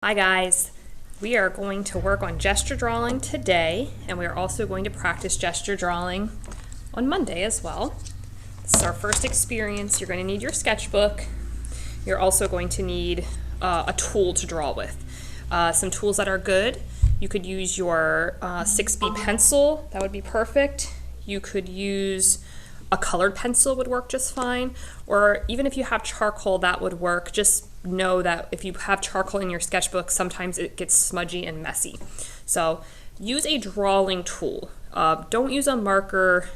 Hi guys, we are going to work on gesture drawing today, and we are also going to practice gesture drawing on Monday as well. This is our first experience. You're going to need your sketchbook. You're also going to need a tool to draw with. Some tools that are good. You could use your 6B pencil, that would be perfect. You could use a colored pencil would work just fine, or even if you have charcoal, that would work. Just know that if you have charcoal in your sketchbook, sometimes it gets smudgy and messy. So use a drawing tool. Don't use a marker.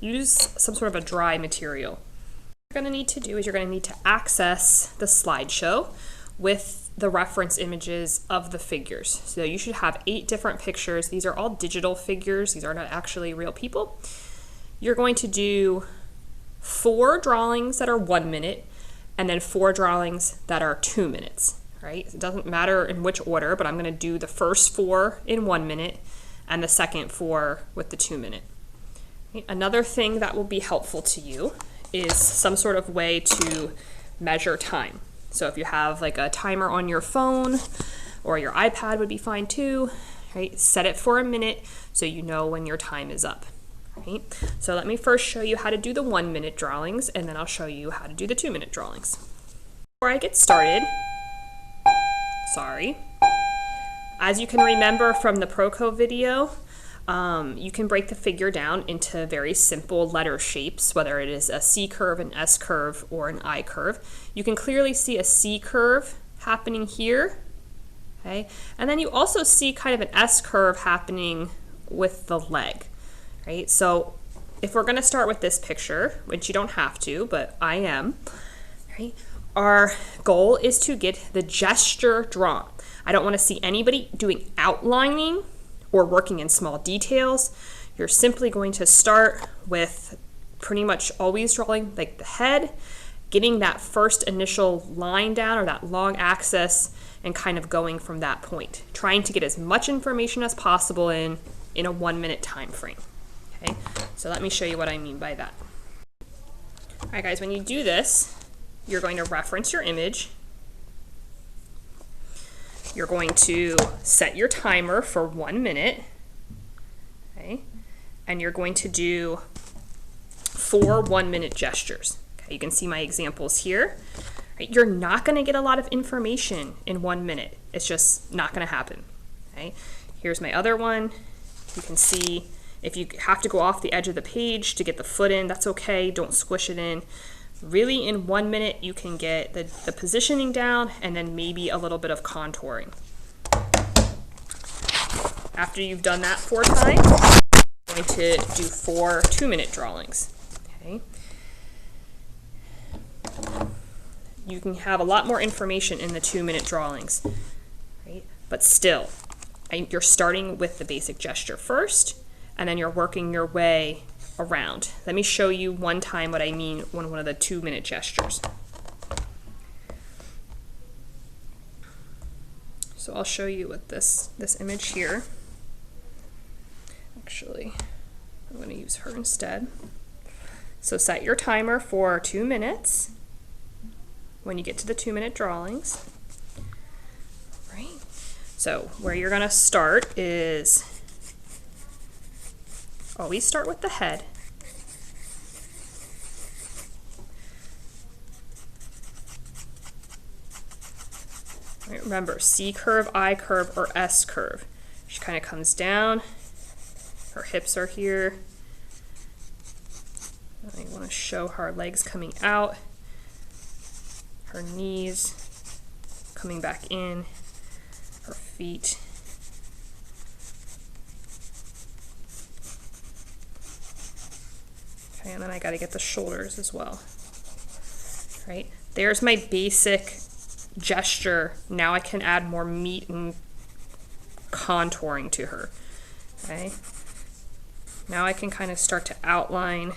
Use some sort of a dry material. What you're going to need to do is you're going to need to access the slideshow with the reference images of the figures. So you should have 8 different pictures. These are all digital figures. These are not actually real people. You're going to do 4 drawings that are 1 minute and then 4 drawings that are 2 minutes, right? It doesn't matter in which order, but I'm going to do the first 4 in 1 minute and the second 4 with the 2 minute. Okay. Another thing that will be helpful to you is some sort of way to measure time. So if you have like a timer on your phone or your iPad would be fine too, right? Set it for a minute so you know when your time is up. Right? So let me first show you how to do the 1 minute drawings, and then I'll show you how to do the 2 minute drawings. Before I get started, as you can remember from the Proco video, you can break the figure down into very simple letter shapes, whether it is a C curve, an S curve, or an I curve. You can clearly see a C curve happening here, okay? And then you also see kind of an S curve happening with the leg. Right? So if we're going to start with this picture, which you don't have to, but I am, right? Our goal is to get the gesture drawn. I don't want to see anybody doing outlining or working in small details. You're simply going to start with pretty much always drawing like the head, getting that first initial line down or that long axis and kind of going from that point, trying to get as much information as possible in a 1 minute time frame. Okay, so let me show you what I mean by that. All right, guys, when you do this, you're going to reference your image. You're going to set your timer for 1 minute, okay, and you're going to do 4 1-minute gestures. Okay, you can see my examples here. Right, you're not going to get a lot of information in 1 minute. It's just not going to happen. Okay, here's my other one. You can see if you have to go off the edge of the page to get the foot in, that's okay. Don't squish it in. Really, in 1 minute, you can get the positioning down and then maybe a little bit of contouring. After you've done that 4 times, I'm going to do 4 2-minute drawings. Okay. You can have a lot more information in the 2-minute drawings, right? But still, you're starting with the basic gesture first, and then you're working your way around. Let me show you one time what I mean when one of the 2-minute gestures. So I'll show you with this image here. Actually, I'm going to use her instead. So set your timer for 2 minutes when you get to the 2-minute drawings. Right. So where you're going to start is always start with the head. Right, remember, C curve, I curve, or S curve. She kind of comes down. Her hips are here. I want to show her legs coming out. Her knees coming back in. Her feet. Okay, and then I got to get the shoulders as well. Right? There's my basic gesture. Now I can add more meat and contouring to her. Okay? Now I can kind of start to outline.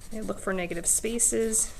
Okay, look for negative spaces.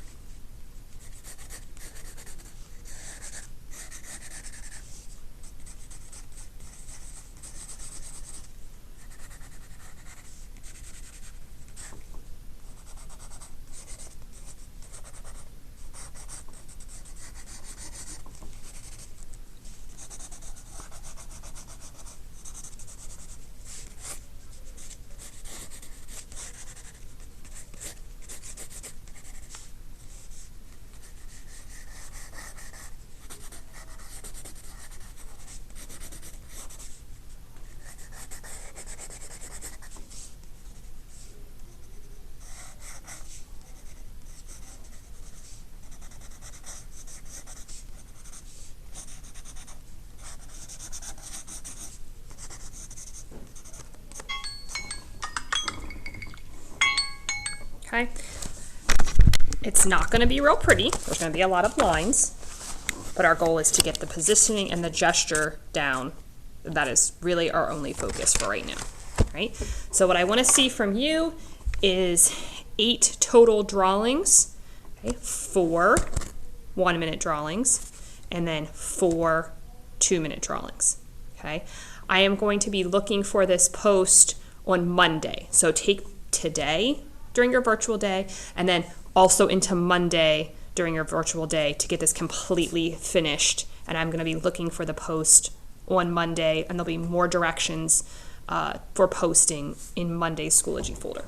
okay? It's not going to be real pretty. There's going to be a lot of lines, but our goal is to get the positioning and the gesture down. That is really our only focus for right now, right? So what I want to see from you is 8 total drawings, okay? 4 1-minute drawings, and then 4 2-minute drawings, okay? I am going to be looking for this post on Monday. So take today during your virtual day, and then also into Monday during your virtual day to get this completely finished. And I'm going to be looking for the post on Monday, and there'll be more directions for posting in Monday's Schoology folder.